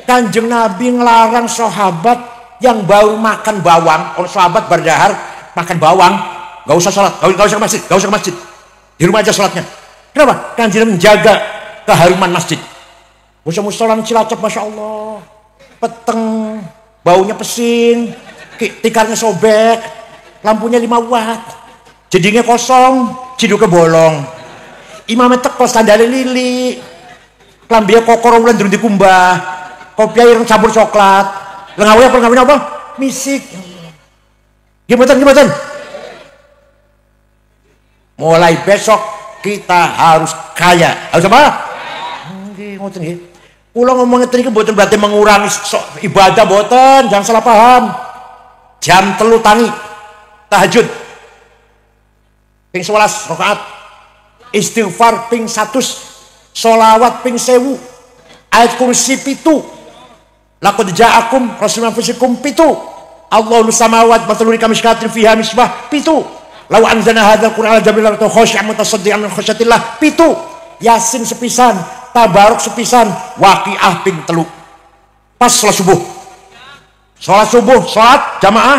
A: Kanjeng Nabi ngelarang sahabat yang baru makan bawang, kalau sahabat berdahar makan bawang, gak usah sholat, gak usah ke masjid, di rumah aja sholatnya. Kenapa? Kanjeng Nabi menjaga keharuman masjid. Musola Cilacap, Masya Allah, peteng, baunya pesing, tikarnya sobek, lampunya 5 watt, jedingnya kosong, ciduknya bolong. Imamnya teko sandalnya lili, kelambinya kokor bulan durung dikumbah, kopi air campur coklat, lengawin apa? Misik. Gimana? Mulai besok kita harus kaya. Harus apa? Ulang ngomongnya tadi kan berarti mengurangi ibadah, boten, jangan salah paham. Jam 3 tangi tahajud ping 11 rakaat, istighfar ping 100, sholawat ping 1000, ayat kursi 7, laqad ja'akum rasulun anfusikum 7, Allahu samawati wa nuri kamishkatin fiha misbah 7, law anzalna hadzal qur'ana jabilan la khashi'an mutasaddian min khasyatillah 7, Yasin sepisan, Tabarok sepisan, Waqiah ping 3. Pas sholat subuh, sholat jamaah,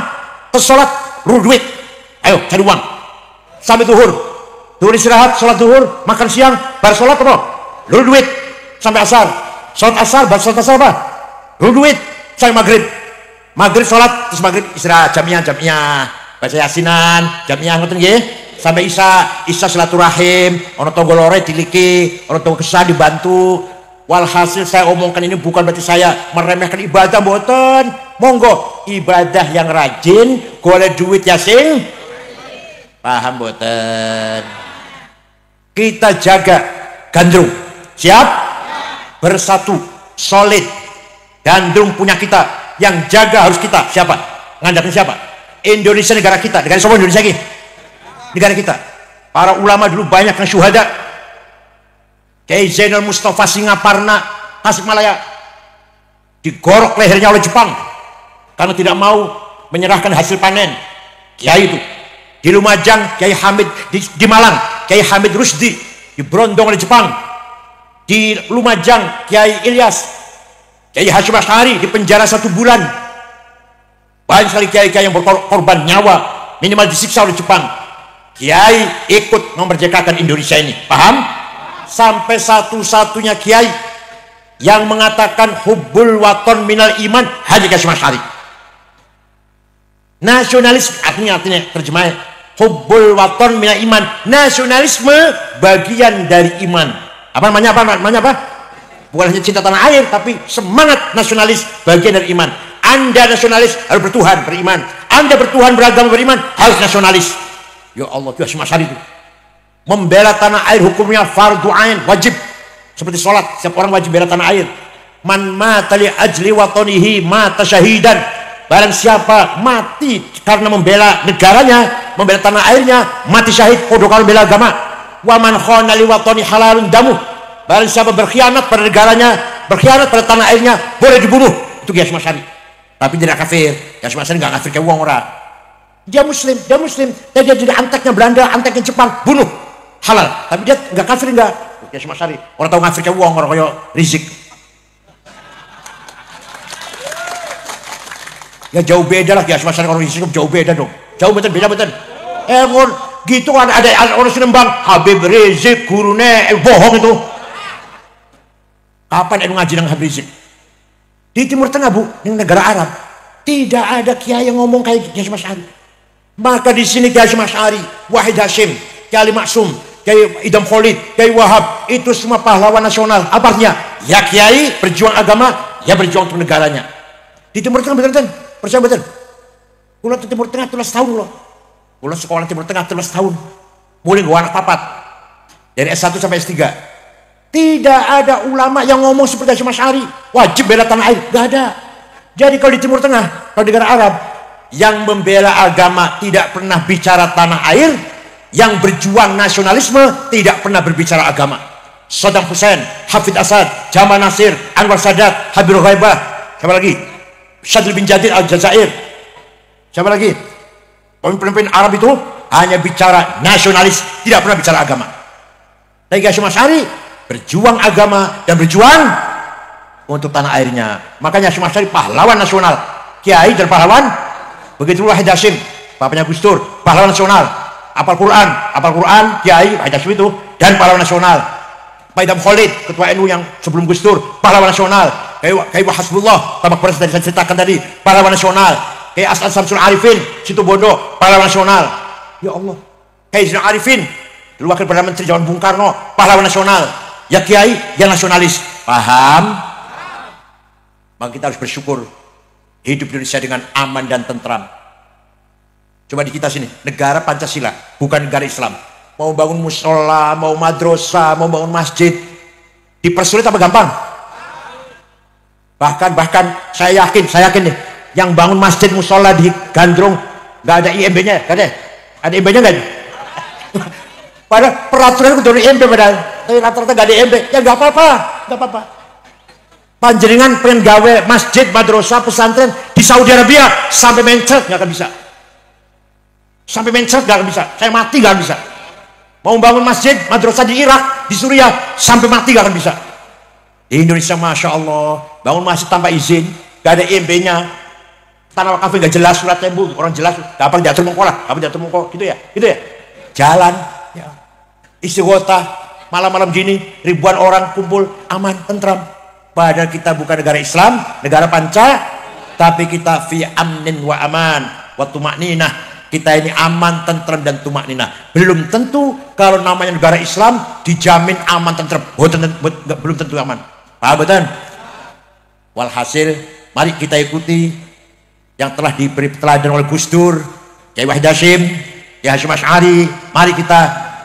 A: terus sholat rul duit, ayo cari uang sampai duhur istirahat, sholat duhur, makan siang, bar sholat apa? Rul duit sampai asar, sholat asar, bar sholat asar apa? Rul duit sampai maghrib sholat, terus maghrib istirahat, jamiah, baca yasinan, jamiah ngoten nggih, sampai isya silaturahim, ono tonggo lore diliki, ono tonggo kesah dibantu. Walhasil saya omongkan ini bukan berarti saya meremehkan ibadah, mboten. Monggo ibadah yang rajin, golek duit yasin. Paham mboten? Kita jaga gandrung. Siap? Bersatu, solid. Gandrung punya kita, yang jaga harus kita. Siapa? Ngandalkan siapa? Indonesia, negara kita. Negara semua Indonesia ini. Negara kita. Para ulama dulu banyak yang syuhada. Kiai Zainal Mustafa Singaparna Tasikmalaya digorok lehernya oleh Jepang karena tidak mau menyerahkan hasil panen. Kiai itu di Lumajang, Kiai Hamid di Malang, Kiai Hamid Rusdi diberondong oleh Jepang. Di Lumajang, Kiai Ilyas, Kiai Hasyim Asy'ari di penjara 1 bulan. Banyak sekali kiai-kiai yang berkorban nyawa, minimal disiksa oleh Jepang. Kiai ikut memerdekakan Indonesia ini, paham? Sampai satu-satunya kiai yang mengatakan hubbul waton minal iman Haji Hasyim Asy'ari. Nasionalis artinya terjemahnya hubbul waton minal iman, nasionalisme bagian dari iman. Apa namanya apa? Bukan hanya cinta tanah air, tapi semangat nasionalis bagian dari iman. Anda nasionalis harus bertuhan, beriman. Anda bertuhan, beragama, beriman, harus nasionalis. Ya Allah, itu Hasyim Asy'ari itu. Membela tanah air hukumnya fardu ain, wajib. Seperti sholat, setiap orang wajib bela tanah air. Man mata li ajli watonihi mata syahidan. Barang siapa mati karena membela negaranya, membela tanah airnya, mati syahid. Podo kalau bela agama. Wa man khana li watoni halalun damu. Barang siapa berkhianat pada negaranya, berkhianat pada tanah airnya, boleh dibunuh. Itu Kiai Hasyim Asy'ari. Tapi tidak kafir. Kiai Hasyim Asy'ari enggak kafir kayak uang orang. Dia muslim. Dan dia jadi anteknya Belanda, anteknya Jepang, bunuh. Halal, tapi dia nggak kafir, nggak. Kiai Hasyim Asy'ari orang tahu ngafir kayak uang, orang kayak Rizik. Ya jauh beda lah Kiai Hasyim Asy'ari kalau Rizik, jauh beda dong, jauh betul. Gitu kan ada orang Sinembang Habib Rizik gurune bohong itu. Kapan ada ngaji dengan Habib Rizik di Timur Tengah, Bu, di negara Arab? Tidak ada kiai yang ngomong kayak Kiai Hasyim Asy'ari. Maka di sini Kiai Hasyim Asy'ari, Wahid Hasyim, Kiai Ali Maksum, Kiai Idam Khalid, Kiai Wahab, itu semua pahlawan nasional. Apa artinya? Ya kiai berjuang agama, ya berjuang untuk negaranya. Di Timur Tengah betul, percaya betul. Pulau ke Timur Tengah 13 tahun loh. Pulau sekolah Timur Tengah 13 tahun. Mulai gua anak papat. Dari S1 sampai S3. Tidak ada ulama yang ngomong seperti Hasyim Asy'ari, wajib bela tanah air. Gak ada. Jadi kalau di Timur Tengah, kalau di negara Arab, yang membela agama tidak pernah bicara tanah air, yang berjuang nasionalisme tidak pernah berbicara agama. Saddam Hussein, Hafid Asad, Jamal Nasir, Anwar Sadat, Habibur Ghaibah, siapa lagi? Syadil bin Jadid Al-Jazair, siapa lagi? Pemimpin Arab itu hanya bicara nasionalis, tidak pernah bicara agama. Tapi Hasyim Asy'ari berjuang agama dan berjuang untuk tanah airnya. Makanya Hasyim Asy'ari pahlawan nasional, kiai dan pahlawan. Begitu Wahid Hasyim, bapaknya Gus Dur, pahlawan nasional, hafal Quran, kiai Wahid Hasyim itu, dan pahlawan nasional. Pak Idham Khalid, ketua NU yang sebelum Gus Dur, pahlawan nasional. Kiai Hasbullah, Tabak Pres tadi saya ceritakan tadi, pahlawan nasional. Kiai As'ad Samsul Arifin, Situbondo, pahlawan nasional. Ya Allah, Kiai Zainal Arifin, dulu wakil Perdana Menteri zaman Bung Karno, pahlawan nasional. Ya kiai, ya nasionalis. Paham? Maka kita harus bersyukur hidup Indonesia dengan aman dan tentram. Coba di kita sini, negara Pancasila, bukan negara Islam. Mau bangun musola, mau madrasah, mau bangun masjid, dipersulit apa gampang? Bahkan saya yakin nih, yang bangun masjid musola di Gandrung nggak ada IMB-nya, nggak ada? Ada IMB-nya nggak? Padahal peraturan itu dari IMB padahal, tapi rata-rata nggak ada IMB, ya nggak apa-apa. Panjenengan pengen gawe masjid, madrasah, pesantren di Saudi Arabia sampai mencret nggak akan bisa. Sampai mencret nggak akan bisa. Saya mati nggak akan bisa. Mau bangun masjid, madrasah di Irak, di Suriah sampai mati nggak akan bisa. Di Indonesia masya Allah bangun masjid tanpa izin, nggak ada IMB-nya, tanah wakaf nggak jelas, surat tembu orang jelas, apa diatur mengkolah, gitu ya, jalan, ya. Istighotah malam-malam gini ribuan orang kumpul aman, tentram. Padahal kita bukan negara Islam, negara panca, tapi kita fi amnin wa aman wa tumakninah. Kita ini aman, tentram dan tumakninah. Belum tentu kalau namanya negara Islam dijamin aman, tentram. Belum tentu aman. Paham betul? Walhasil, mari kita ikuti yang telah diberi teladan oleh Gus Dur, Kiai Wahid Hasyim, Kiai Hasyim Asy'ari. Mari kita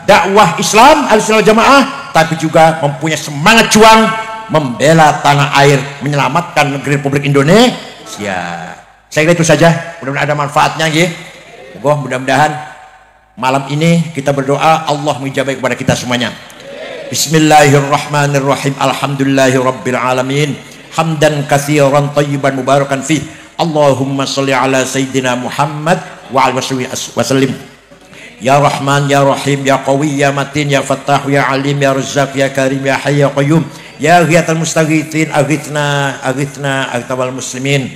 A: dakwah Islam Ahlussunnah wal Jamaah, tapi juga mempunyai semangat juang membela tanah air, menyelamatkan negeri Republik Indonesia. Saya kira itu saja, mudah-mudahan ada manfaatnya ya. Mudah-mudahan malam ini kita berdoa Allah mengijabahi kepada kita semuanya. Bismillahirrahmanirrahim. Alhamdulillahirabbil alamin. Hamdan katsiran thayyiban mubarakan fih. Allahumma shalli ala sayyidina Muhammad wa ala wasallim. Ya Rahman ya Rahim ya Qawi ya Matin ya Fattah ya Alim ya Razzaq ya Karim ya Hayy ya Qayyum. Ya ghiyatal mustaghithin aghithna aghtabal muslimin.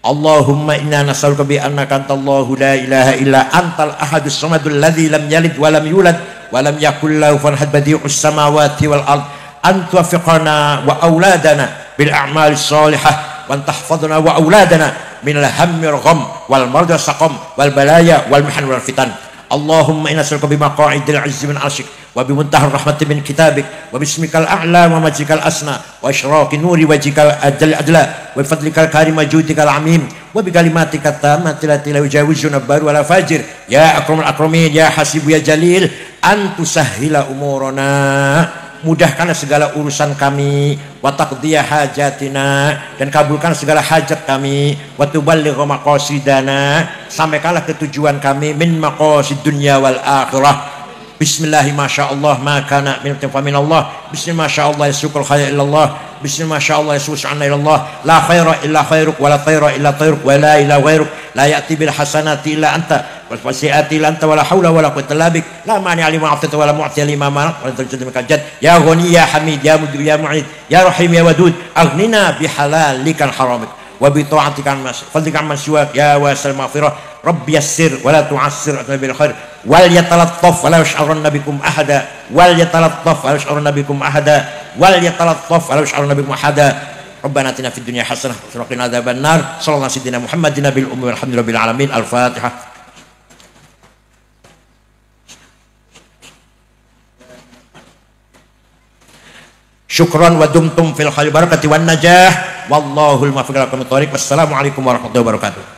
A: Allahumma inna nas'aluka bi annaka antallahu la ilaha illa antal ahadus samadul ladzi lam yalid wa lam yulad wa lam yakul lahu kufuwan ahad badi'us samawati wal ard an tuwaffiqana wa auladana bil a'malis shalihah wa tahfadhna wa auladana min al hammi wal gham wal marad saqam wal balaya wal mihan wal fitan. Allahumma inna nas'aluka bi maqa'idil 'izzi min 'arsyik wa bi muntahar rahmati min kitabik wa bismikal a'la wa majikal asna wa isyraqi nuri wajhikal adla wa fadlikal karim wajudikal amim wa bi kalimatika tammati la yujawizu nabbar wala fajir ya akramul akramin ya hasibu ya jalil an tusahhila umurana. Mudahkanlah segala urusan kami, wa taqdiya hajatina, dan kabulkan segala hajat kami, wa tuballigh maqasidana, sampaikanlah ketujuan kami, min maqasid dunya wal akhirah. Bismillahi masyaallah ma kana min min Allah. Bismillah masyaallah yasukul khair illallah. Bismillah masyaallah yasu'ana ilallah. La khaira illa khairuk wa la tayra illa tayruk wa la ilaha ghairuk. La ya'ti bil hasanati illa anta wal fasiati illa anta wa la haula wa la quwwata illa bik. La mani'a lima a'tayta wa la mu'tiya lima mana'ta wa la tanjidu minka jad. Ya ghani ya hamid ya mudib ya mu'id ya rahim ya wadud. Aghnina bihalalika haramik wa bi ta'atika fadlika man siwak ya wasal maghfirah. Rabbi yassir wa la tu'assir bil khair wal yatalattaf wa la yash'urunna bikum ahada wal yatalattaf wa la yash'urunna bikum ahada wal yatalattaf wa la yash'urunna bikum ahada. Rabbana atina fid dunya hasanah wa qina adzabannar. Sallallahu alaihi wasallam Muhammadin nabil ummi walhamdulillahil alamin. Al-Fatihah. Syukran wa dumtum fil khair barakati wan najah wallahul muwaffiq ila aqwamit thoriq. Wassalamualaikum warahmatullahi wabarakatuh.